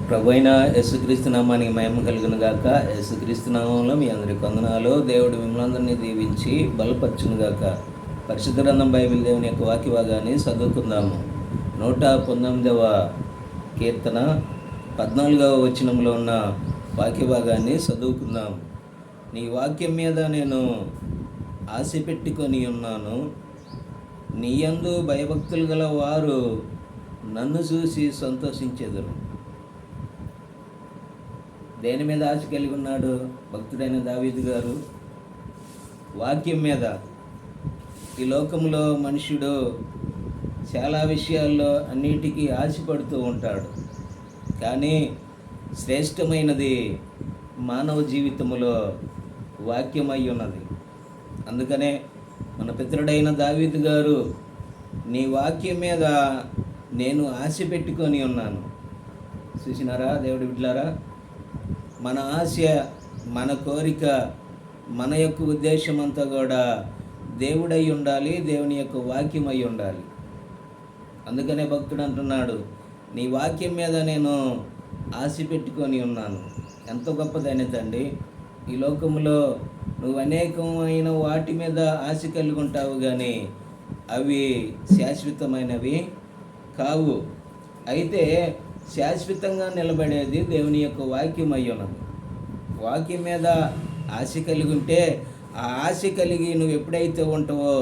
ప్రభు అయిన యేసుక్రీస్తు నామానికి మహిమ కలుగును గాక. యేసుక్రీస్తు నామంలో మీ అందరికి వందనాలు. దేవుడు మిమ్మల్ని దీవించి బలపరచును గాక. పరిశుద్ధ గ్రంథం బైబిల్ దేవుని యొక్క వాక్య భాగాన్ని చదువుకుందాము. 119వ కీర్తన 14వ వచనంలో ఉన్న వాక్య భాగాన్ని చదువుకుందాం. నీ వాక్యం మీద నేను ఆశ పెట్టుకొని ఉన్నాను. నీ యందు భయభక్తులు గల వారు నన్ను చూసి సంతోషించెదరు. దేని మీద ఆశ కలిగి ఉన్నాడు భక్తుడైన దావీదు గారు? వాక్యం మీద. ఈ లోకంలో మనుషుడు చాలా విషయాల్లో అన్నిటికీ ఆశపడుతూ ఉంటాడు, కానీ శ్రేష్టమైనది మానవ జీవితంలో వాక్యమై ఉన్నది. అందుకనే మన పితరుడైన దావీదు గారు, నీ వాక్యం మీద నేను ఆశ పెట్టుకొని ఉన్నాను. చూసినారా దేవుడి బిడ్డలారా? మన ఆశ, మన కోరిక, మన యొక్క ఉద్దేశం అంతా కూడా దేవుడై ఉండాలి, దేవుని యొక్క వాక్యం అయి ఉండాలి. అందుకనే భక్తుడు అంటున్నాడు, నీ వాక్యం మీద నేను ఆశ పెట్టుకొని ఉన్నాను. ఎంత గొప్పదైన తండ్రి! ఈ లోకంలో నువ్వు అనేకమైన వాటి మీద ఆశ కలిగి ఉంటావు, కానీ అవి శాశ్వతమైనవి కావు. అయితే శాశ్వతంగా నిలబడేది దేవుని యొక్క వాక్యం అయి ఉన్నది. వాక్యం మీద ఆశ కలిగి ఉంటే, ఆ ఆశ కలిగి నువ్వు ఎప్పుడైతే ఉంటావో,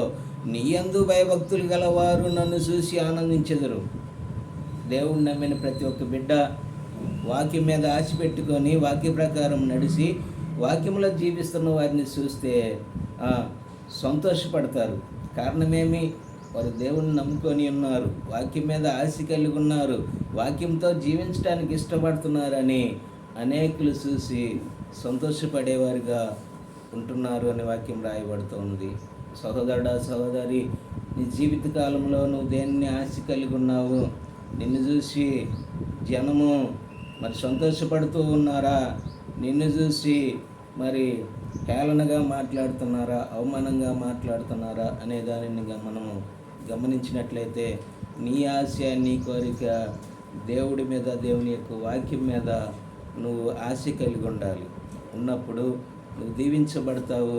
నీ యందు భయభక్తులు గలవారు నన్ను చూసి ఆనందించెదరు. దేవుణ్ణి నమ్మిన ప్రతి ఒక్క బిడ్డ వాక్యం మీద ఆశ పెట్టుకొని వాక్య ప్రకారం నడిచి వాక్యంలో జీవిస్తున్న వారిని చూస్తే సంతోషపడతారు. కారణమేమి? వారు దేవుణ్ణి నమ్ముకొని ఉన్నారు, వాక్యం మీద ఆశ కలిగి ఉన్నారు, వాక్యంతో జీవించడానికి ఇష్టపడుతున్నారని అనేకులు చూసి సంతోషపడేవారిగా ఉంటున్నారు అని వాక్యం రాయబడుతూ ఉంది. సహోదరుడా, సహోదరి, నీ జీవిత కాలంలో నువ్వు దేన్ని ఆశ కలిగి ఉన్నావు? నిన్ను చూసి జనము మరి సంతోషపడుతూ ఉన్నారా? నిన్ను చూసి మరి హేళనగా మాట్లాడుతున్నారా, అవమానంగా మాట్లాడుతున్నారా అనే దానిని మనము గమనించినట్లయితే, నీ ఆశ, నీ కోరిక దేవుడి మీద, దేవుని యొక్క వాక్యం మీద నువ్వు ఆశ కలిగి ఉండాలి. ఉన్నప్పుడు నువ్వు దీవించబడతావు,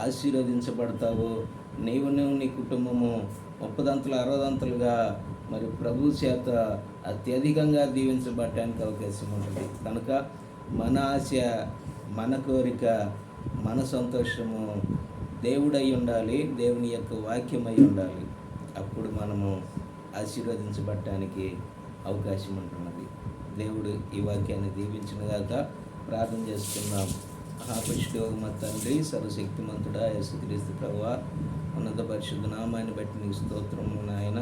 ఆశీర్వదించబడతావు. నువ్వు నీ కుటుంబము 30 60 మరి ప్రభు చేత అత్యధికంగా దీవించబడటానికి అవకాశం ఉంటుంది. కనుక మన ఆశ, మన కోరిక, మన సంతోషము దేవుడై ఉండాలి, దేవుని యొక్క వాక్యమై ఉండాలి. అప్పుడు మనము ఆశీర్వదించబడటానికి అవకాశం ఉంటున్నది. దేవుడు ఈ వాక్యాన్ని దీవించినగాక. ప్రార్థన చేసుకుందాం. మహాపరిశుద్ధ మా తండ్రి, సర్వశక్తిమంతుడా, యేసుక్రీస్తు ప్రభువా, ఉన్నత పరిశుద్ధ నామాన్ని బట్టి నీకు స్తోత్రము నాయన.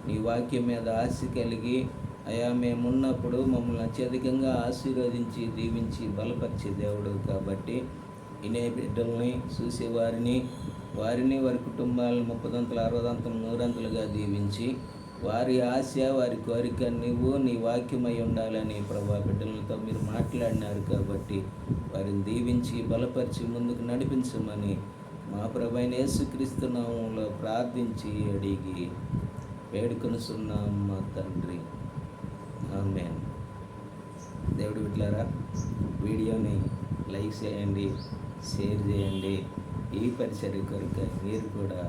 నీ వాక్యం మీద ఆశ కలిగి అయా మేమున్నప్పుడు మమ్మల్ని అత్యధికంగా ఆశీర్వదించి దీవించి బలపరిచే దేవుడు కాబట్టి ఇనే బిడ్డల్ని చూసేవారిని, వారి కుటుంబాలను 30 60 100 దీవించి వారి ఆశ, వారి కోరిక నువ్వు నీ వాక్యమై ఉండాలని ప్రభా బిడ్డలతో మీరు మాట్లాడినారు కాబట్టి వారిని దీవించి బలపరిచి ముందుకు నడిపించమని మా ప్రభువైన యేసుక్రీస్తు నామములో ప్రార్థించి అడిగి వేడుకొనుచున్నాం మా తండ్రి. ఆమేన్. దేవుడి బిడ్డలారా, వీడియోని లైక్ చేయండి, షేర్ చేయండి. ఈ పరిచర్య కొరకు మీరు కూడా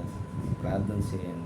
ప్రార్థన చేయండి.